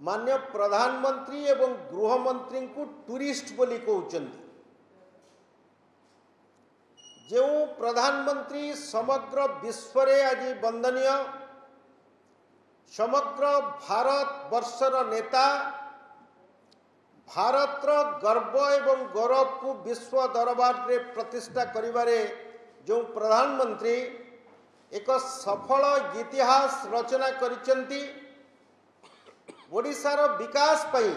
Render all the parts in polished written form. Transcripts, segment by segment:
माननीय प्रधानमंत्री एवं गृहमंत्री को टूरिस्ट बोली कहउचंदी। जो प्रधानमंत्री समग्र विश्व रे आज वंदनीय, समग्र भारत वर्षर नेता, भारतर गर्व एवं गौरव को विश्व दरबार रे प्रतिष्ठा करिबारे जो प्रधानमंत्री एक सफल इतिहास रचना करिसेंती। ओडिशार विकास पई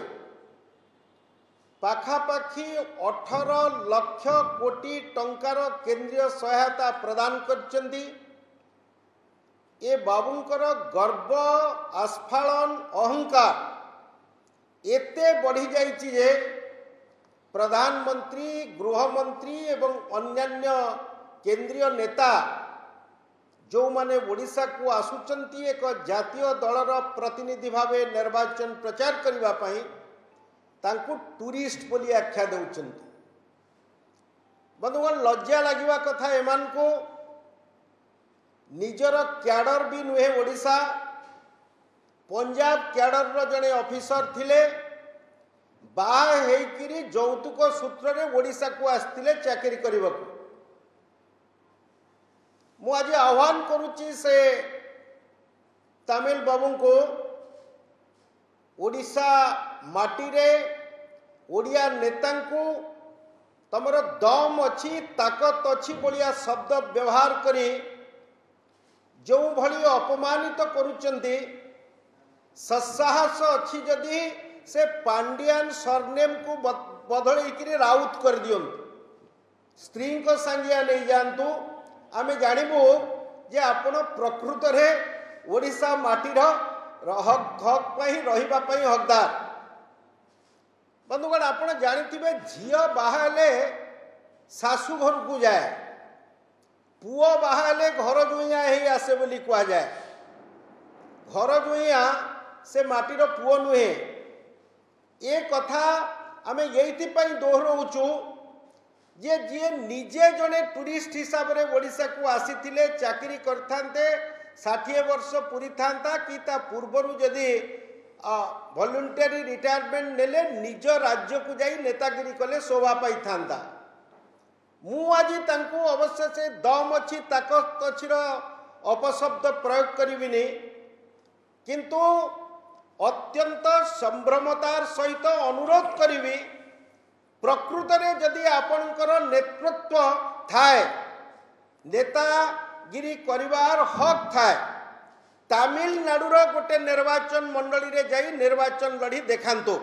पाखापाखी 18 लाख कोटी टंकार केंद्रीय सहायता प्रदान करचंती। ए बाबूंकर गर्व, आस्फालन, अहंकार एते बढ़ी जाइछि जे प्रधानमंत्री, गृहमंत्री एवं अन्यान्य केंद्रीय नेता जो माने ओडिशा को आसुचंती एक जातीय दलर प्रतिनिधि भावे निर्वाचन प्रचार करिबा पई तांकु टूरिस्ट बोली आख्या देउचंती। बंधुगण, लज्जा लगिवा कथा एमान को निजर क्याडर भी नुहे। ओडिशा पंजाब क्याडर रो जने ऑफिसर थिले, बाहा हेकिरी जौतुक सूत्र रे ओडिशा को आस्तिले चाकरी करिबक। मु आज आह्वान करुच्ची से तमिल बाबू को ओडिशा माटी रे ओडिया नेता को तमर दम अच्छी, ताकत अच्छी बोलिया शब्द व्यवहार करी जो भली अपमानित करुचंती, सत्साहस अच्छी जदि से पांड्यान सरनेम को बदल राउत कर दियंतु, स्त्री को संज्ञा नहीं जानतु। आमे जानिबु जे आपण प्रकृत रे ओडिशा माटीर हक पई रहिबा पई हकदार। बंधुगण, आपण जानिथिबे झियो बाहाले सासु घर को जाए, पुओ बाहाले घर जुइया ही आसे बोली कहा जाए। घर जुइया से माटीर पुओ नुहे। ए कथा आमे एइथि पई दोहराउचु जे जी निजे जने टूरिस्ट हिसाब रे ओडिशा को आसीथिले, चाकरी करथांते, 60 वर्ष पूरी थांता कि ता पूर्वरु जदि वॉलंटरी रिटायरमेंट नेले निज राज्य को जाई नेतागिरी कले शोभा पाई थांता। मु आज तांको अवश्य से दम अच्छी, ताकत अच्छी अपशब्द प्रयोग करिबिनी, किंतु अत्यंत संभ्रमतार सहित अनुरोध करिबी, प्रकृत रे जदि आपणकर नेतृत्व थाए, नेतागिरी करिवार हक थाए, तमिलनाडुर गोटे निर्वाचन मंडली रे जाई निर्वाचन लड़ी देखांतो।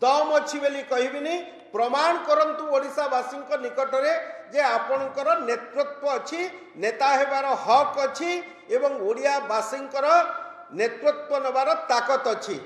दम अच्छी बेली कहिबिनी, प्रमाण करंतु ओडिशावासी निकट रे जे आपणकर नेतृत्व अच्छी, नेता हेबार हक अच्छी एवं ओडियावासींकर नेतृत्व नबार ताकत अच्छी।